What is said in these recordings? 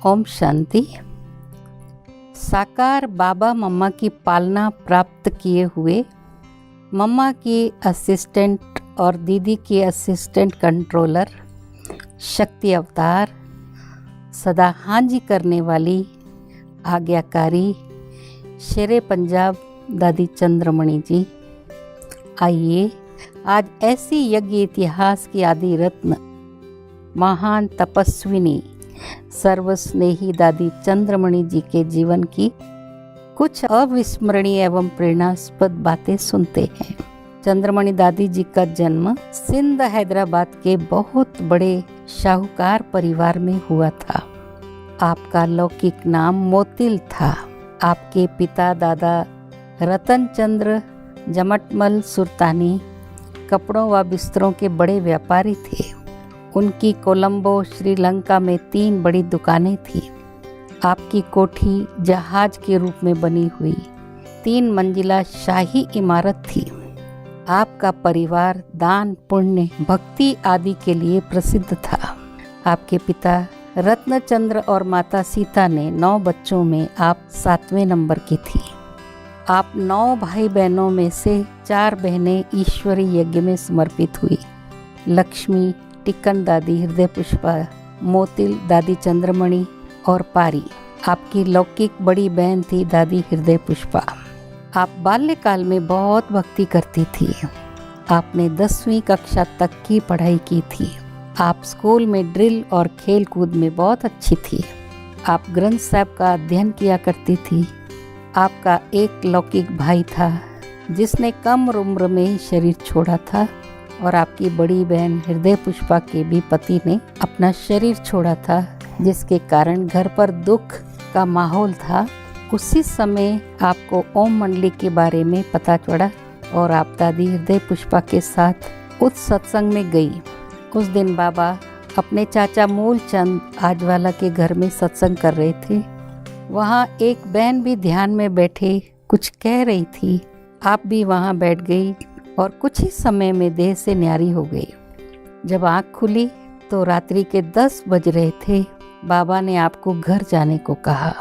ओम शांति। साकार बाबा मम्मा की पालना प्राप्त किए हुए मम्मा की असिस्टेंट और दीदी की असिस्टेंट कंट्रोलर, शक्ति अवतार, सदा हाँ जी करने वाली, आज्ञाकारी, शेरे पंजाब दादी चंद्रमणि जी। आइए आज ऐसी यज्ञ इतिहास की आदि रत्न, महान तपस्विनी, सर्वस्नेही दादी चंद्रमणि जी के जीवन की कुछ अविस्मरणीय एवं प्रेरणास्पद बातें सुनते हैं। चंद्रमणि दादी जी का जन्म सिंध हैदराबाद के बहुत बड़े शाहूकार परिवार में हुआ था। आपका लौकिक नाम मोतिल था। आपके पिता दादा रतन चंद्र जमटमल सुल्तानी कपड़ों व बिस्तरों के बड़े व्यापारी थे। उनकी कोलंबो श्रीलंका में 3 बड़ी दुकानें थी। आपकी कोठी जहाज के रूप में बनी हुई 3 मंजिला शाही इमारत थी। आपका परिवार दान, पुण्य, भक्ति आदि के लिए प्रसिद्ध था। आपके पिता रत्नचंद्र और माता सीता ने 9 बच्चों में आप 7वें नंबर की थी। आप 9 भाई बहनों में से 4 बहनें ईश्वरी यज्ञ में समर्पित हुई। लक्ष्मी, टिक्कन दादी हृदय पुष्पा, मोतिल दादी चंद्रमणि और पारी। आपकी लौकिक बड़ी बहन थी दादी हृदय पुष्पा। आप बाल्यकाल में बहुत भक्ति करती थी। आपने 10वीं कक्षा तक की पढ़ाई की थी। आप स्कूल में ड्रिल और खेल कूद में बहुत अच्छी थी। आप ग्रंथ साहब का अध्ययन किया करती थी। आपका एक लौकिक भाई था जिसने कम उम्र में ही शरीर छोड़ा था और आपकी बड़ी बहन हृदय पुष्पा के भी पति ने अपना शरीर छोड़ा था, जिसके कारण घर पर दुख का माहौल था। उसी समय आपको ओम मंडली के बारे में पता चला और आप दादी हृदय पुष्पा के साथ उस सत्संग में गई। उस दिन बाबा अपने चाचा मूलचंद आजवाला के घर में सत्संग कर रहे थे। वहाँ एक बहन भी ध्यान में बैठे कुछ कह रही थी। आप भी वहाँ बैठ गई और कुछ ही समय में देह से न्यारी हो गई। जब आँख खुली तो रात्रि के 10 बज रहे थे। बाबा ने आपको घर जाने को कहा।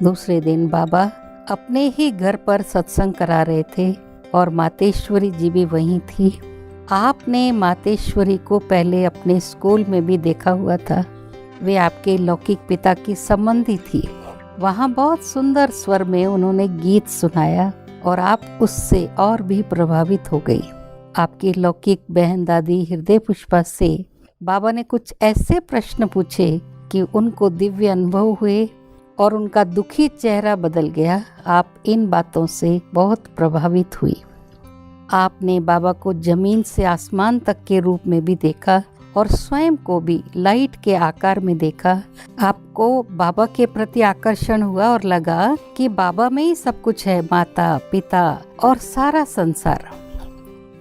दूसरे दिन बाबा अपने ही घर पर सत्संग करा रहे थे और मातेश्वरी जी भी वहीं थी। आपने मातेश्वरी को पहले अपने स्कूल में भी देखा हुआ था। वे आपके लौकिक पिता की संबंधी थी। वहाँ बहुत सुंदर स्वर में उन्होंने गीत सुनाया और आप उससे और भी प्रभावित हो गई। आपकी लौकिक बहन दादी हृदय पुष्पा से बाबा ने कुछ ऐसे प्रश्न पूछे कि उनको दिव्य अनुभव हुए और उनका दुखी चेहरा बदल गया। आप इन बातों से बहुत प्रभावित हुई। आपने बाबा को जमीन से आसमान तक के रूप में भी देखा और स्वयं को भी लाइट के आकार में देखा। आपको बाबा के प्रति आकर्षण हुआ और लगा कि बाबा में ही सब कुछ है, माता, पिता और सारा संसार।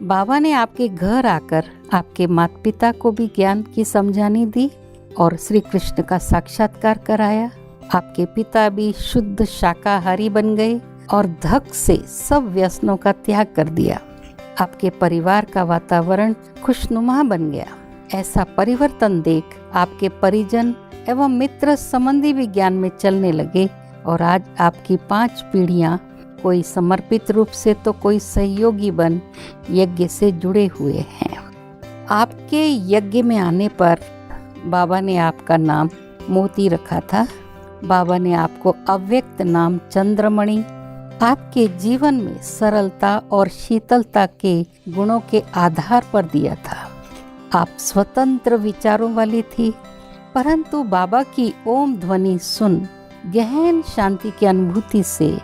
बाबा ने आपके घर आकर आपके माता पिता को भी ज्ञान की समझानी दी और श्री कृष्ण का साक्षात्कार कराया। आपके पिता भी शुद्ध शाकाहारी बन गए और धक से सब व्यसनों का त्याग कर दिया। आपके परिवार का वातावरण खुशनुमा बन गया। ऐसा परिवर्तन देख आपके परिजन एवं मित्र संबंधी भी ज्ञान में चलने लगे और आज आपकी 5 पीढ़ियां, कोई समर्पित रूप से तो कोई सहयोगी बन यज्ञ से जुड़े हुए हैं। आपके यज्ञ में आने पर बाबा ने आपका नाम मोती रखा था। बाबा ने आपको अव्यक्त नाम चंद्रमणि आपके जीवन में सरलता और शीतलता के गुणों के आधार पर दिया था। आप स्वतंत्र विचारों वाली थी, परंतु बाबा की ओम ध्वनि सुन गहन शांति की अनुभूति से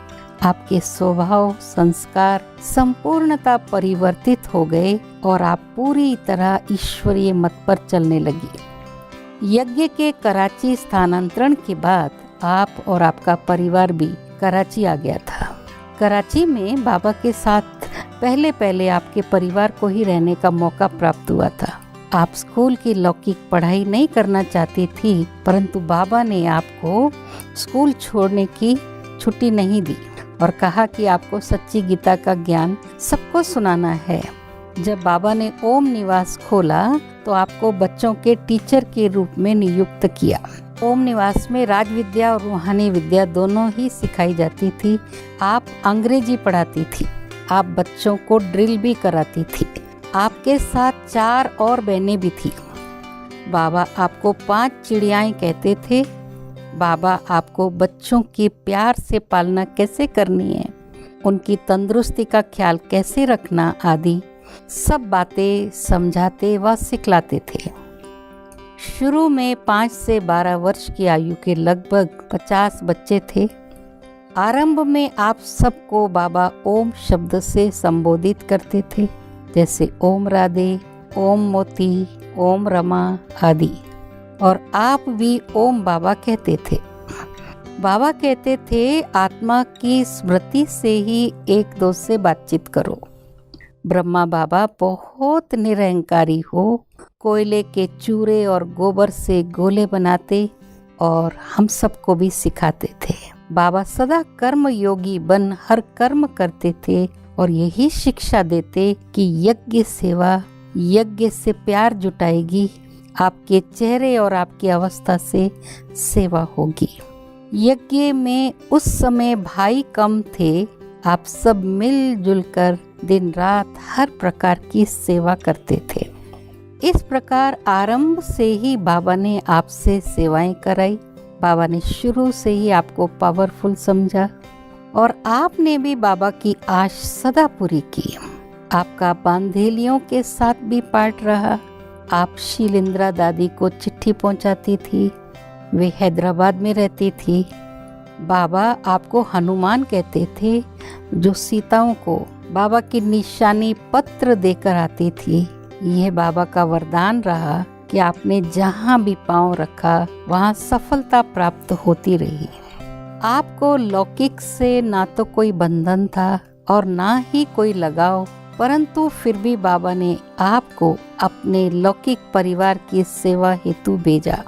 आपके स्वभाव, संस्कार संपूर्णता परिवर्तित हो गए और आप पूरी तरह ईश्वरीय मत पर चलने लगी। यज्ञ के कराची स्थानांतरण के बाद आप और आपका परिवार भी कराची आ गया था। कराची में बाबा के साथ पहले आपके परिवार को ही रहने का मौका प्राप्त हुआ था। आप स्कूल की लौकिक पढ़ाई नहीं करना चाहती थी, परंतु बाबा ने आपको स्कूल छोड़ने की छुट्टी नहीं दी और कहा कि आपको सच्ची गीता का ज्ञान सबको सुनाना है। जब बाबा ने ओम निवास खोला तो आपको बच्चों के टीचर के रूप में नियुक्त किया। ओम निवास में राज विद्या और रूहानी विद्या दोनों ही सिखाई जाती थी। आप अंग्रेजी पढ़ाती थी, आप बच्चों को ड्रिल भी कराती थी। आपके साथ 4 और बहनें भी थी। बाबा आपको 5 चिड़ियाएं कहते थे। बाबा आपको बच्चों की प्यार से पालना कैसे करनी है, उनकी तंदुरुस्ती का ख्याल कैसे रखना आदि सब बातें समझाते व सिखलाते थे। शुरू में 5 से 12 वर्ष की आयु के लगभग 50 बच्चे थे। आरंभ में आप सबको बाबा ओम शब्द से संबोधित करते थे, जैसे ओम राधे, ओम मोती, ओम रमा आदि, और आप भी ओम बाबा कहते थे। बाबा कहते थे आत्मा की स्मृति से ही एक दो से बातचीत करो। ब्रह्मा बाबा बहुत निरहंकारी हो, कोयले के चूरे और गोबर से गोले बनाते और हम सबको भी सिखाते थे। बाबा सदा कर्म योगी बन हर कर्म करते थे और यही शिक्षा देते कि यज्ञ सेवा, यज्ञ से प्यार जुटाएगी, आपके चेहरे और आपकी अवस्था से सेवा होगी। यज्ञ में उस समय भाई कम थे, आप सब मिलजुल कर दिन रात हर प्रकार की सेवा करते थे। इस प्रकार आरंभ से ही बाबा ने आपसे सेवाएं कराई। बाबा ने शुरू से ही आपको पावरफुल समझा और आपने भी बाबा की आश सदा पूरी की। आपका बांधेलियों के साथ भी पाठ रहा। आप शीलिंद्रा दादी को चिट्ठी पहुंचाती थी, वे हैदराबाद में रहती थी। बाबा आपको हनुमान कहते थे, जो सीताओं को बाबा की निशानी पत्र देकर आती थी। यह बाबा का वरदान रहा कि आपने जहाँ भी पांव रखा वहाँ सफलता प्राप्त होती रही। आपको लौकिक से ना तो कोई बंधन था और ना ही कोई लगाव, परंतु फिर भी बाबा ने आपको अपने लौकिक परिवार की सेवा हेतु भेजा।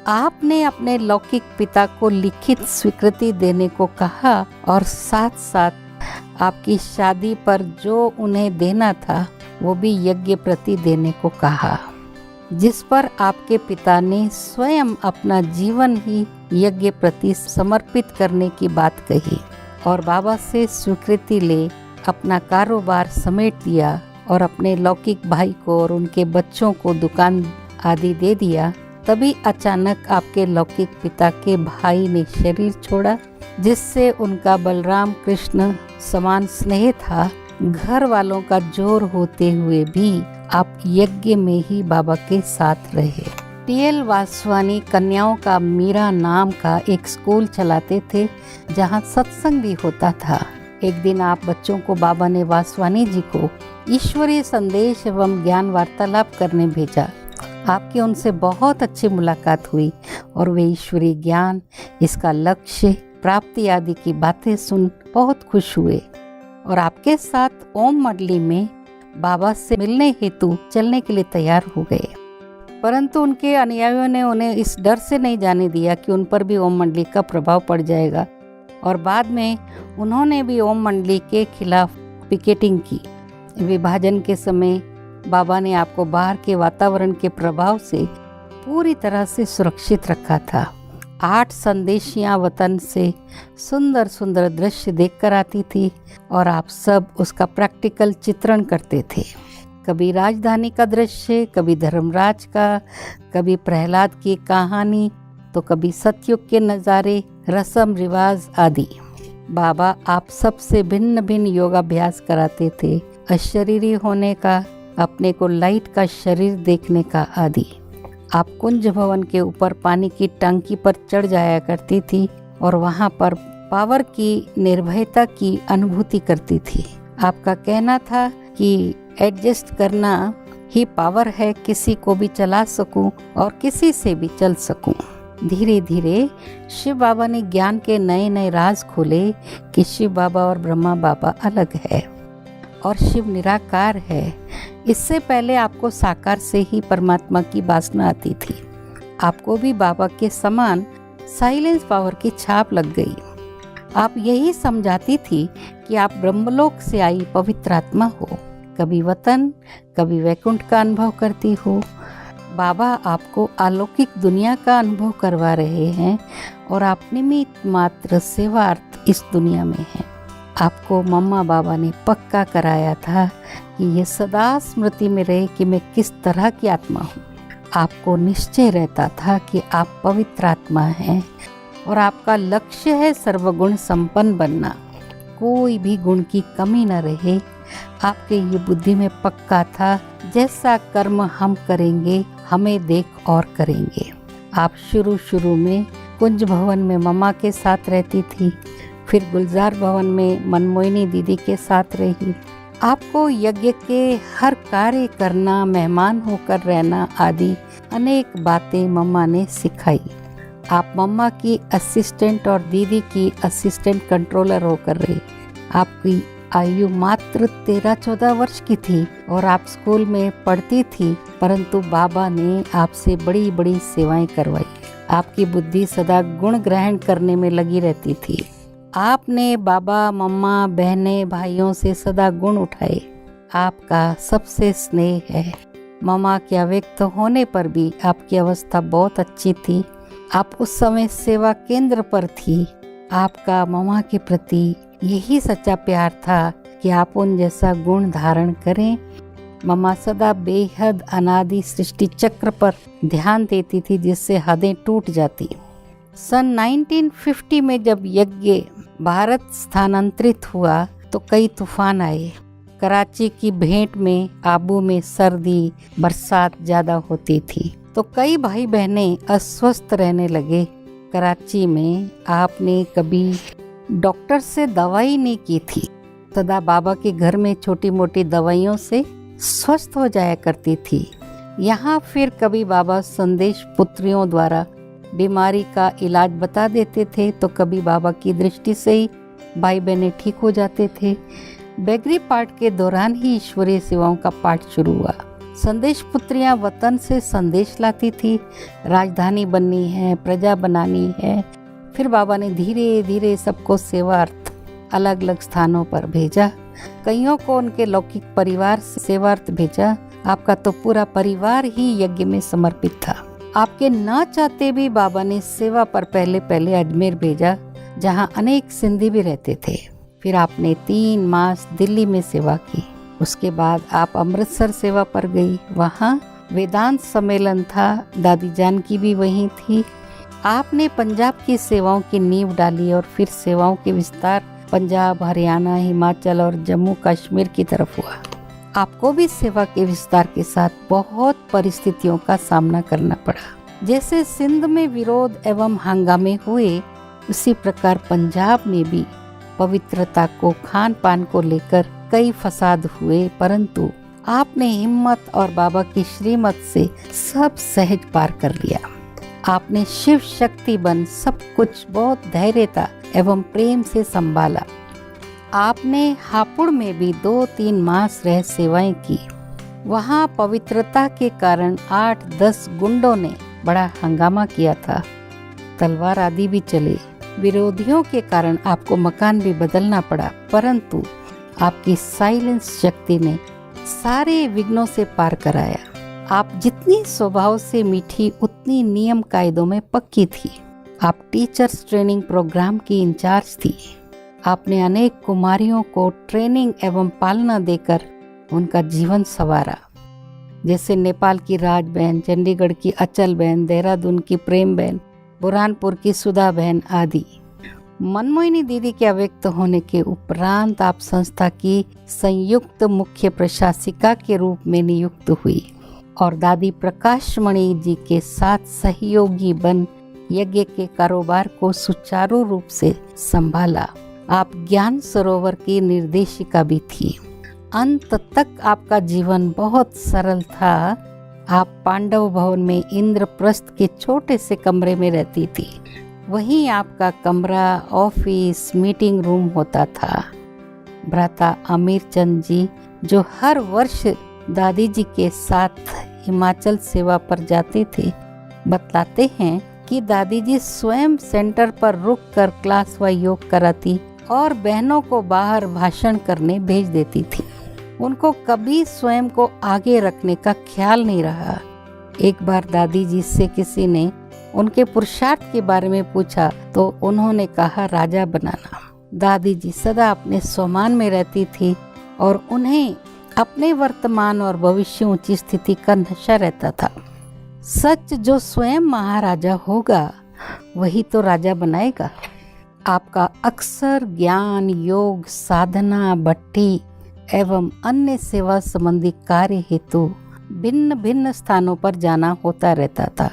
आपने अपने लौकिक पिता को लिखित स्वीकृति देने को कहा और साथ साथ आपकी शादी पर जो उन्हें देना था वो भी यज्ञ प्रति देने को कहा, जिस पर आपके पिता ने स्वयं अपना जीवन ही यज्ञ प्रति समर्पित करने की बात कही और बाबा से स्वीकृति ले अपना कारोबार समेट लिया और अपने लौकिक भाई को और उनके बच्चों को दुकान आदि दे दिया। तभी अचानक आपके लौकिक पिता के भाई ने शरीर छोड़ा, जिससे उनका बलराम कृष्ण समान स्नेह था। घर वालों का जोर होते हुए भी आप यज्ञ में ही बाबा के साथ रहे। टी.एल. वासवानी कन्याओं का मीरा नाम का एक स्कूल चलाते थे, जहां सत्संग भी होता था। एक दिन आप बच्चों को बाबा ने वासवानी जी को ईश्वरीय संदेश एवं ज्ञान वार्तालाप करने भेजा। आपकी उनसे बहुत अच्छी मुलाकात हुई और वे ईश्वरीय ज्ञान, इसका लक्ष्य, प्राप्ति आदि की बातें सुन बहुत खुश हुए और आपके साथ ओम मंडली में बाबा से मिलने हेतु चलने के लिए तैयार हो गए। परंतु उनके अनुयायियों ने उन्हें इस डर से नहीं जाने दिया कि उन पर भी ओम मंडली का प्रभाव पड़ जाएगा और बाद में उन्होंने भी ओम मंडली के खिलाफ पिकेटिंग की। विभाजन के समय बाबा ने आपको बाहर के वातावरण के प्रभाव से पूरी तरह से सुरक्षित रखा था। 8 संदेशियां वतन से सुंदर सुंदर दृश्य देखकर आती थी और आप सब उसका प्रैक्टिकल चित्रण करते थे। कभी राजधानी का दृश्य, कभी धर्मराज का, कभी प्रहलाद की कहानी, तो कभी सतयुग के नज़ारे, रस्म रिवाज आदि। बाबा आप सबसे भिन्न भिन्न योगाभ्यास कराते थे, अशरीरी होने का, अपने को लाइट का शरीर देखने का आदि। आप कुंज भवन के ऊपर पानी की टंकी पर चढ़ जाया करती थी और वहाँ पर पावर की निर्भयता की अनुभूति करती थी। आपका कहना था कि एडजस्ट करना ही पावर है, किसी को भी चला सकूं और किसी से भी चल सकूं। धीरे धीरे शिव बाबा ने ज्ञान के नए नए राज खोले कि शिव बाबा और ब्रह्मा बाबा अलग है और शिव निराकार है। इससे पहले आपको साकार से ही परमात्मा की वासना आती थी। आपको भी बाबा के समान साइलेंस पावर की छाप लग गई। आप यही समझाती थी कि आप ब्रह्मलोक से आई पवित्र आत्मा हो, कभी वतन, कभी वैकुंठ का अनुभव करती हो। बाबा आपको अलौकिक दुनिया का अनुभव करवा रहे हैं और आप निमित्त मात्र सेवार्थ इस दुनिया में हैं। आपको मम्मा बाबा ने पक्का कराया था कि ये सदा स्मृति में रहे कि मैं किस तरह की आत्मा हूँ। आपको निश्चय रहता था कि आप पवित्र आत्मा हैं और आपका लक्ष्य है सर्वगुण संपन्न बनना, कोई भी गुण की कमी न रहे। आपके ये बुद्धि में पक्का था जैसा कर्म हम करेंगे हमें देख और करेंगे। आप शुरू में कुंज भवन में मम्मा के साथ रहती थी, फिर गुलजार भवन में मनमोहिनी दीदी के साथ रही। आपको यज्ञ के हर कार्य करना, मेहमान होकर रहना आदि अनेक बातें मम्मा ने सिखाई। आप मम्मा की असिस्टेंट और दीदी की असिस्टेंट कंट्रोलर होकर रही। आपकी आयु मात्र 13-14 वर्ष की थी और आप स्कूल में पढ़ती थी, परंतु बाबा ने आपसे बड़ी बड़ी सेवाएं करवाई। आपकी बुद्धि सदा गुण ग्रहण करने में लगी रहती थी। आपने बाबा, मम्मा, बहनें, भाइयों से सदा गुण उठाए। आपका सबसे स्नेह है। मम्मा के अव्यक्त होने पर भी आपकी अवस्था बहुत अच्छी थी। आप उस समय सेवा केंद्र पर थी। आपका मम्मा के प्रति यही सच्चा प्यार था कि आप उन जैसा गुण धारण करें। मम्मा सदा बेहद अनादि सृष्टि चक्र पर ध्यान देती थी, जिससे हदें टूट जाती। सन 1950 में जब यज्ञ भारत स्थानांतरित हुआ तो कई तूफान आए। कराची की भेंट में आबू में सर्दी बरसात ज़्यादा होती थी तो कई भाई बहनें अस्वस्थ रहने लगे। कराची में आपने कभी डॉक्टर से दवाई नहीं की थी, सदा बाबा के घर में छोटी मोटी दवाइयों से स्वस्थ हो जाया करती थी। यहाँ फिर कभी बाबा संदेश पुत्रियों द्वारा बीमारी का इलाज बता देते थे तो कभी बाबा की दृष्टि से ही भाई बहनें ठीक हो जाते थे। बेगरी पाठ के दौरान ही ईश्वरीय सेवाओं का पाठ शुरू हुआ। संदेश पुत्रियां वतन से संदेश लाती थी, राजधानी बननी है, प्रजा बनानी है। फिर बाबा ने धीरे धीरे सबको सेवार्थ अलग अलग स्थानों पर भेजा। कईयों को उनके लौकिक परिवार से सेवार्थ भेजा। आपका तो पूरा परिवार ही यज्ञ में समर्पित था। आपके न चाहते भी बाबा ने सेवा पर पहले अजमेर भेजा, जहां अनेक सिंधी भी रहते थे। फिर आपने 3 मास दिल्ली में सेवा की। उसके बाद आप अमृतसर सेवा पर गई। वहाँ वेदांत सम्मेलन था, दादी जान की भी वहीं थी। आपने पंजाब की सेवाओं की नींव डाली और फिर सेवाओं के विस्तार पंजाब, हरियाणा, हिमाचल और जम्मू कश्मीर की तरफ हुआ। आपको भी सेवा के विस्तार के साथ बहुत परिस्थितियों का सामना करना पड़ा। जैसे सिंध में विरोध एवं हंगामे हुए, उसी प्रकार पंजाब में भी पवित्रता को, खान पान को लेकर कई फसाद हुए, परंतु आपने हिम्मत और बाबा की श्रीमत से सब सहज पार कर लिया। आपने शिव शक्ति बन सब कुछ बहुत धैर्यता एवं प्रेम से संभाला। आपने हापुड़ में भी 2-3 मास रह सेवाएं की। वहाँ पवित्रता के कारण 8-10 गुंडों ने बड़ा हंगामा किया था, तलवार आदि भी चले। विरोधियों के कारण आपको मकान भी बदलना पड़ा, परंतु आपकी साइलेंस शक्ति ने सारे विघ्नों से पार कराया। आप जितनी स्वभाव से मीठी उतनी नियम कायदों में पक्की थी। आप टीचर्स ट्रेनिंग प्रोग्राम की इंचार्ज थी। आपने अनेक कुमारियों को ट्रेनिंग एवं पालना देकर उनका जीवन संवारा, जैसे नेपाल की राज बहन, चंडीगढ़ की अचल बहन, देहरादून की प्रेम बहन, बुरहानपुर की सुधा बहन आदि। मनमोहिनी दीदी के अव्यक्त होने के उपरांत आप संस्था की संयुक्त मुख्य प्रशासिका के रूप में नियुक्त हुई और दादी प्रकाशमणि जी के साथ सहयोगी बन यज्ञ के कारोबार को सुचारू रूप से संभाला। आप ज्ञान सरोवर की निर्देशिका भी थी। अंत तक आपका जीवन बहुत सरल था। आप पांडव भवन में इंद्रप्रस्थ के छोटे से कमरे में रहती थी। वहीं आपका कमरा, ऑफिस, मीटिंग रूम होता था। भ्राता आमिर चंद जी, जो हर वर्ष दादी जी के साथ हिमाचल सेवा पर जाते थे, बतलाते हैं कि दादी जी स्वयं सेंटर पर रुककर क्लास व योग कराती और बहनों को बाहर भाषण करने भेज देती थी। उनको कभी स्वयं को आगे रखने का ख्याल नहीं रहा। एक बार दादी जी से किसी ने उनके पुरुषार्थ के बारे में पूछा तो उन्होंने कहा राजा बनाना। दादी जी सदा अपने स्वमान में रहती थी और उन्हें अपने वर्तमान और भविष्य ऊंची स्थिति का नशा रहता था। सच जो स्वयं महाराजा होगा वही तो राजा बनाएगा। आपका अक्सर ज्ञान, योग, साधना, भट्टी एवं अन्य सेवा संबंधी कार्य हेतु भिन्न भिन्न स्थानों पर जाना होता रहता था।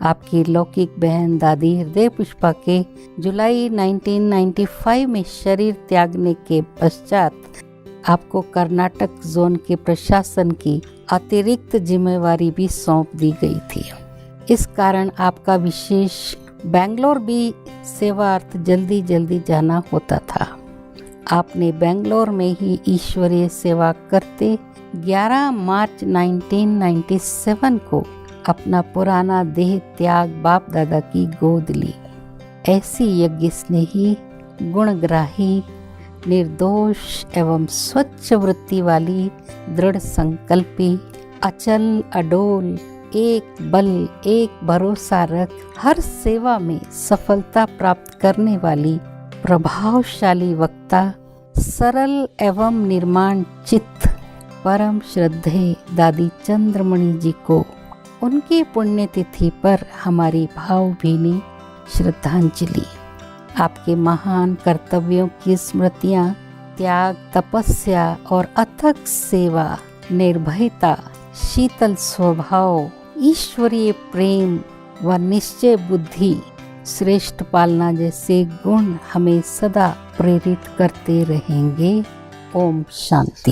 आपकी लौकिक बहन दादी हृदय पुष्पा के जुलाई 1995 में शरीर त्यागने के पश्चात आपको कर्नाटक जोन के प्रशासन की अतिरिक्त जिम्मेवारी भी सौंप दी गई थी। इस कारण आपका विशेष बेंगलोर भी सेवार्थ जल्दी जल्दी जाना होता था। आपने बेंगलोर में ही ईश्वरीय सेवा करते 11 मार्च 1997 को अपना पुराना देह त्याग बाप दादा की गोद ली। ऐसी यज्ञ स्नेही, गुणग्राही, निर्दोष एवं स्वच्छ वृत्ति वाली, दृढ़ संकल्पी, अचल अडोल, एक बल एक भरोसा रख हर सेवा में सफलता प्राप्त करने वाली प्रभावशाली वक्ता, सरल एवं निर्माण चित्त, परम श्रद्धेय दादी चंद्रमणि जी को उनकी पुण्यतिथि पर हमारी भावभीनी श्रद्धांजलि। आपके महान कर्तव्यों की स्मृतियाँ, त्याग, तपस्या और अथक सेवा, निर्भयता, शीतल स्वभाव, ईश्वरीय प्रेम व निश्चय बुद्धि, श्रेष्ठ पालना जैसे गुण हमें सदा प्रेरित करते रहेंगे। ओम शांति।